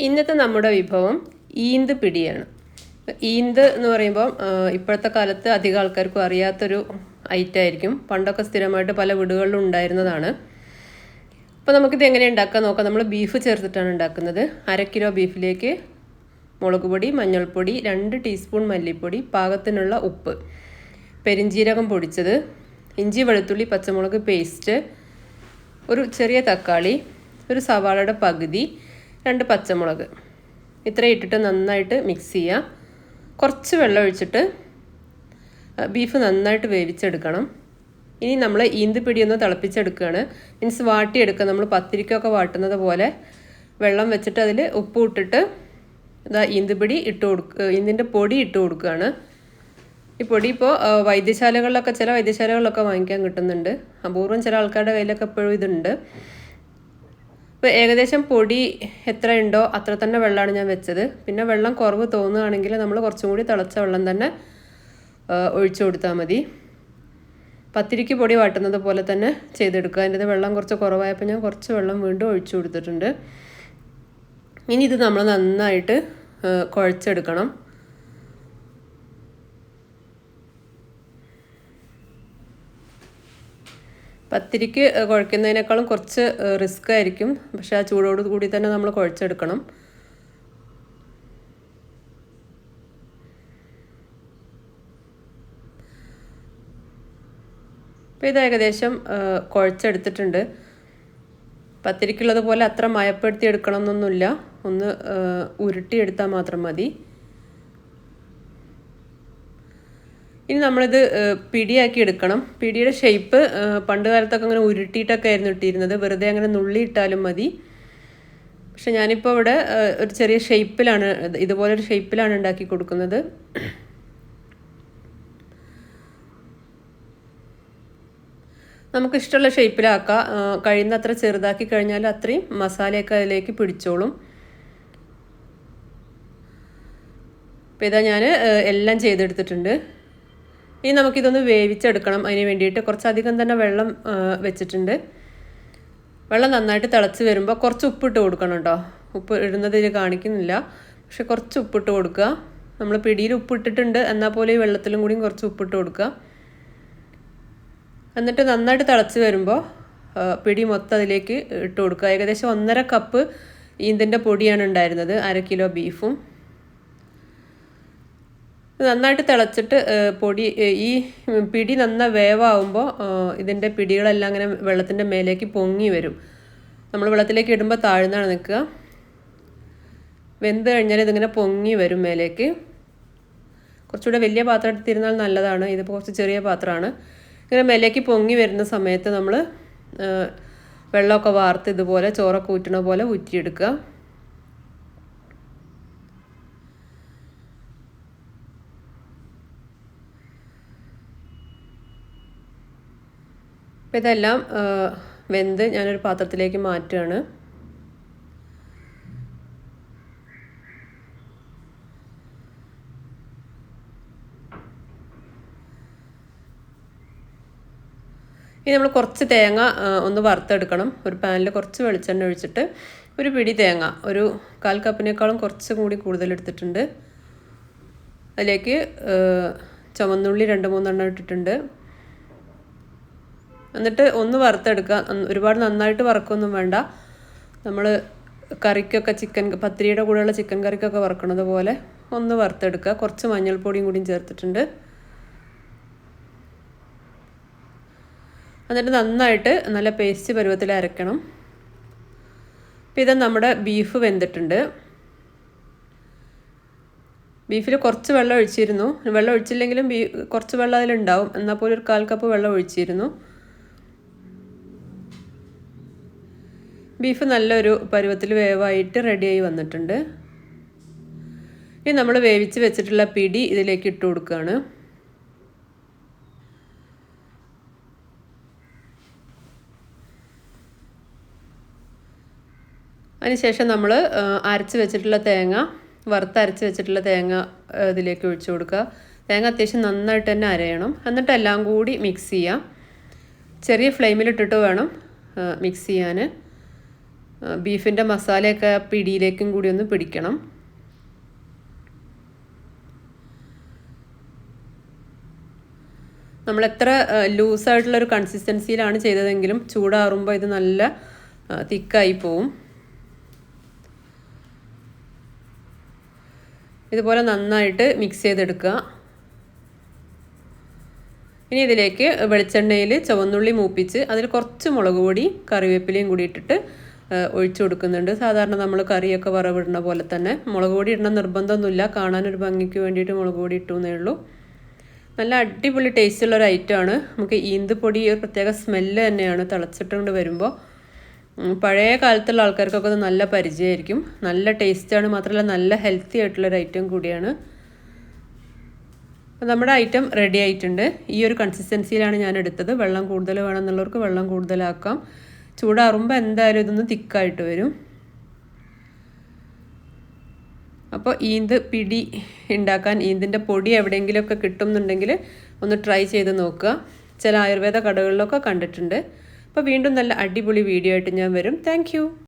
ഇന്നത്തെ നമ്മുടെ വിഭവം ഈന്ത് പിടിയാണ്. ഈന്ത് എന്ന് പറയുമ്പോൾ ഇപ്പോഴത്തെ കാലത്ത് അധികം ആൾക്കാർക്കും അറിയാത്തൊരു ഐറ്റം ആയിരിക്കും. പണ്ടൊക്കെ സ്ഥിരമായിട്ട് പല വീടുകളിലും ഉണ്ടായിരുന്നതാണ്. അപ്പോൾ നമുക്കിത് എങ്ങനെ ഉണ്ടാക്കാൻ നോക്കാം. നമ്മൾ ബീഫ് ചേർത്തിട്ടാണ് ഉണ്ടാക്കുന്നത്. 1/2 കിലോ ബീഫിലേക്ക് മുളക് പൊടി, മഞ്ഞൾപ്പൊടി, 2 ടീസ്പൂൺ മല്ലിപ്പൊടി, പാകത്തിനുള്ള ഉപ്പ്, പെരിഞ്ജീരകം പൊടിച്ചത്, ഇഞ്ചി വെളുത്തുള്ളി പച്ചമുളക് പേസ്റ്റ്, ഒരു ചെറിയ തക്കാളി, ഒരു സവാളയുടെ പകുതി, 2 പച്ചമുളക്, ഇത്രയും ഇട്ടിട്ട് നന്നായിട്ട് മിക്സ് ചെയ്യുക. കുറച്ച് വെള്ളം ഒഴിച്ചിട്ട് ബീഫ് നന്നായിട്ട് വേവിച്ചെടുക്കണം. ഇനി നമ്മൾ ഈന്ത് പിടിയൊന്ന് തിളപ്പിച്ചെടുക്കുകയാണ്. മീൻസ് വാട്ടിയെടുക്കുക. നമ്മൾ പത്തിരിക്കൊക്കെ വാട്ടുന്നത് പോലെ വെള്ളം വെച്ചിട്ട് അതിൽ ഉപ്പ് ഇട്ടിട്ട് ഇതാ ഈന്തിൻ്റെ പൊടി ഇട്ട് കൊടുക്കുകയാണ്. ഈ പൊടി ഇപ്പോൾ ചില വൈദ്യശാലകളിലൊക്കെ വാങ്ങിക്കാൻ കിട്ടുന്നുണ്ട്. അപൂർവം ചില ആൾക്കാരുടെ കയ്യിലൊക്കെ എപ്പോഴും ഇതുണ്ട്. ഇപ്പോൾ ഏകദേശം പൊടി എത്ര ഉണ്ടോ അത്ര തന്നെ വെള്ളമാണ് ഞാൻ വെച്ചത്. പിന്നെ വെള്ളം കുറവ് തോന്നുകയാണെങ്കിൽ നമ്മൾ കുറച്ചും കൂടി തിളച്ച വെള്ളം തന്നെ ഒഴിച്ചു കൊടുത്താൽ മതി. പത്തിരിക്ക് പൊടി വാട്ടുന്നത് പോലെ തന്നെ ചെയ്തെടുക്കുക. അതിൻ്റെ വെള്ളം കുറച്ച് കുറവായപ്പോൾ ഞാൻ കുറച്ച് വെള്ളം വീണ്ടും ഒഴിച്ചു കൊടുത്തിട്ടുണ്ട്. ഇനി ഇത് നമ്മൾ നന്നായിട്ട് കുഴച്ചെടുക്കണം. പത്തിരിക്ക് കുഴയ്ക്കുന്നതിനേക്കാളും കുറച്ച് റിസ്ക് ആയിരിക്കും. പക്ഷേ ആ ചൂടോട് കൂടി തന്നെ നമ്മൾ കുഴച്ചെടുക്കണം. അപ്പോൾ ഇത് ഏകദേശം കുഴച്ചെടുത്തിട്ടുണ്ട്. പത്തിരിക്കുള്ളത് പോലെ അത്ര മയപ്പെടുത്തി എടുക്കണം എന്നൊന്നുമില്ല. ഒന്ന് ഉരുട്ടിയെടുത്താൽ മാത്രം മതി. ഇനി നമ്മളിത് പിടിയാക്കി എടുക്കണം. പിടിയുടെ ഷേപ്പ് പണ്ട് കാലത്തൊക്കെ അങ്ങനെ ഉരുട്ടിയിട്ടൊക്കെ ആയിരുന്നു ഇട്ടിരുന്നത്. വെറുതെ അങ്ങനെ നുള്ളി ഇട്ടാലും മതി. പക്ഷെ ഞാനിപ്പോൾ ഇവിടെ ഒരു ചെറിയ ഷേപ്പിലാണ്, ഇതുപോലൊരു ഷേപ്പിലാണ് ഉണ്ടാക്കി കൊടുക്കുന്നത്. നമുക്കിഷ്ടമുള്ള ഷേപ്പിലാക്കാം. കഴിയുന്നത്ര ചെറുതാക്കി കഴിഞ്ഞാൽ അത്രയും മസാലയൊക്കെ അതിലേക്ക് പിടിച്ചോളും. അപ്പോൾ ഇതാ ഞാൻ എല്ലാം ചെയ്തെടുത്തിട്ടുണ്ട്. ഇനി നമുക്കിതൊന്ന് വേവിച്ചെടുക്കണം. അതിന് വേണ്ടിയിട്ട് കുറച്ചധികം തന്നെ വെള്ളം വെച്ചിട്ടുണ്ട്. വെള്ളം നന്നായിട്ട് തിളച്ച് വരുമ്പോൾ കുറച്ച് ഉപ്പിട്ട് കൊടുക്കണം കേട്ടോ. ഉപ്പ് ഇടുന്നത് ഇതിൽ കാണിക്കുന്നില്ല, പക്ഷെ കുറച്ച് ഉപ്പിട്ട് കൊടുക്കുക. നമ്മൾ പിടിയിൽ ഉപ്പിട്ടിട്ടുണ്ട്, എന്നാൽ പോലെ ഈ വെള്ളത്തിലും കൂടിയും കുറച്ച് ഉപ്പിട്ട് കൊടുക്കുക. എന്നിട്ട് നന്നായിട്ട് തിളച്ച് വരുമ്പോൾ പിടി മൊത്തം അതിലേക്ക് ഇട്ട് കൊടുക്കുക. ഏകദേശം 1.5 കപ്പ് ഈന്തിൻ്റെ പൊടിയാണ് ഉണ്ടായിരുന്നത് 1/2 കിലോ ബീഫും. നന്നായിട്ട് തിളച്ചിട്ട് ഈ പിടി നന്നായി വേവാകുമ്പോൾ ഇതിൻ്റെ പിടികളെല്ലാം അങ്ങനെ വെള്ളത്തിൻ്റെ മേലേക്ക് പൊങ്ങി വരും. നമ്മൾ വെള്ളത്തിലേക്ക് ഇടുമ്പോൾ താഴ്ന്നാണ് നിൽക്കുക. വെന്ത് കഴിഞ്ഞാൽ ഇതിങ്ങനെ പൊങ്ങി വരും മേലേക്ക്. കുറച്ചുകൂടെ വലിയ പാത്രം എടുത്തിരുന്നാൽ നല്ലതാണ്. ഇതിപ്പോൾ കുറച്ച് ചെറിയ പാത്രമാണ്. ഇങ്ങനെ മേലേക്ക് പൊങ്ങി വരുന്ന സമയത്ത് നമ്മൾ വെള്ളമൊക്കെ വാർത്ത് ഇതുപോലെ ചോറൊക്കെ ഊറ്റണ പോലെ ഊറ്റിയെടുക്കുക. അപ്പോൾ ഇതെല്ലാം വെന്ത് ഞാനൊരു പാത്രത്തിലേക്ക് മാറ്റുകയാണ്. ഇനി നമ്മൾ കുറച്ച് തേങ്ങ ഒന്ന് വറുത്തെടുക്കണം. ഒരു പാനിൽ കുറച്ച് വെളിച്ചെണ്ണ ഒഴിച്ചിട്ട് ഒരു പിടി തേങ്ങ, ഒരു 1/4 കപ്പിനേക്കാളും കുറച്ചും കൂടി കൂടുതൽ എടുത്തിട്ടുണ്ട്. അതിലേക്ക് ചുവന്നുള്ളി 2-3 എണ്ണം ഇട്ടിട്ടുണ്ട്. എന്നിട്ട് ഒന്ന് വറുത്തെടുക്കുക. ഒരുപാട് നന്നായിട്ട് വറക്കൊന്നും വേണ്ട. നമ്മൾ കറിക്കൊക്കെ പത്തിരിയുടെ കൂടെയുള്ള ചിക്കൻ കറിക്കൊക്കെ വറക്കണത് പോലെ ഒന്ന് വറുത്തെടുക്കുക. കുറച്ച് മഞ്ഞൾപ്പൊടിയും കൂടിയും ചേർത്തിട്ടുണ്ട്. എന്നിട്ട് നന്നായിട്ട് നല്ല പേസ്റ്റ് പരുവത്തിൽ അരക്കണം. അപ്പോൾ ഇത് നമ്മുടെ ബീഫ് വെന്തിട്ടുണ്ട്. ബീഫിൽ കുറച്ച് വെള്ളം ഒഴിച്ചിരുന്നു. വെള്ളം ഒഴിച്ചില്ലെങ്കിലും കുറച്ച് വെള്ളം അതിലുണ്ടാവും. എന്നാൽ പോലും ഒരു 1/4 കപ്പ് വെള്ളം ഒഴിച്ചിരുന്നു. ബീഫ് നല്ലൊരു പരുവത്തിൽ വേവായിട്ട് റെഡിയായി വന്നിട്ടുണ്ട്. ഇനി നമ്മൾ വേവിച്ച് വെച്ചിട്ടുള്ള പിടി ഇതിലേക്ക് ഇട്ട് കൊടുക്കുകയാണ്. അതിനുശേഷം നമ്മൾ വറുത്തരച്ച് വെച്ചിട്ടുള്ള തേങ്ങ ഇതിലേക്ക് ഒഴിച്ചു കൊടുക്കുക. തേങ്ങ അത്യാവശ്യം നന്നായിട്ട് തന്നെ അരയണം. എന്നിട്ട് എല്ലാം കൂടി മിക്സ് ചെയ്യാം. ചെറിയ ഫ്ലെയിമിലിട്ടിട്ട് വേണം മിക്സ് ചെയ്യാൻ. ബീഫിൻ്റെ മസാലയൊക്കെ പിടിയിലേക്കും കൂടി ഒന്ന് പിടിക്കണം. നമ്മൾ എത്ര ലൂസായിട്ടുള്ളൊരു കൺസിസ്റ്റൻസിയിലാണ് ചെയ്തതെങ്കിലും ചൂടാറുമ്പോൾ ഇത് നല്ല തിക്കായി പോവും. ഇതുപോലെ നന്നായിട്ട് മിക്സ് ചെയ്തെടുക്കുക. ഇനി ഇതിലേക്ക് വെളിച്ചെണ്ണയിൽ ചുവന്നുള്ളി മൂപ്പിച്ച് അതിൽ കുറച്ച് മുളക് പൊടി കറിവേപ്പിലയും കൂടി ഇട്ടിട്ട് ഒഴിച്ചു കൊടുക്കുന്നുണ്ട്. സാധാരണ നമ്മൾ കറിയൊക്കെ വറവിടുന്ന പോലെ തന്നെ. മുളക് പൊടി ഇടണം നിർബന്ധമൊന്നുമില്ല, കാണാനൊരു ഭംഗിക്ക് വേണ്ടിയിട്ട് മുളക് പൊടി ഇട്ടു എന്നേ ഉള്ളൂ. നല്ല അടിപൊളി ടേസ്റ്റുള്ളൊരു ഐറ്റമാണ്. നമുക്ക് ഈന്ത് പൊടി ഒരു പ്രത്യേക സ്മെല്ല് തന്നെയാണ് തിളച്ചിട്ടുകൊണ്ട് വരുമ്പോൾ. പഴയ കാലത്തുള്ള ആൾക്കാർക്കൊക്കെ അത് നല്ല പരിചയമായിരിക്കും. നല്ല ടേസ്റ്റാണ്, മാത്രമല്ല നല്ല ഹെൽത്തി ആയിട്ടുള്ളൊരു ഐറ്റം കൂടിയാണ്. അപ്പോൾ നമ്മുടെ ഐറ്റം റെഡി ആയിട്ടുണ്ട്. ഈ ഒരു കൺസിസ്റ്റൻസിയിലാണ് ഞാൻ എടുത്തത്. വെള്ളം കൂടുതൽ വേണമെന്നുള്ളവർക്ക് വെള്ളം കൂടുതലാക്കാം. ചൂടാറുമ്പോൾ എന്തായാലും ഇതൊന്ന് തിക്കായിട്ട് വരും. അപ്പോൾ ഈന്ത് പിടി ഉണ്ടാക്കാൻ ഈന്തിൻ്റെ പൊടി എവിടെയെങ്കിലുമൊക്കെ കിട്ടുന്നുണ്ടെങ്കിൽ ഒന്ന് ട്രൈ ചെയ്ത് നോക്കുക. ചില ആയുർവേദ കടകളിലൊക്കെ കണ്ടിട്ടുണ്ട്. അപ്പോൾ വീണ്ടും നല്ല അടിപൊളി വീഡിയോ ആയിട്ട് ഞാൻ വരും. താങ്ക്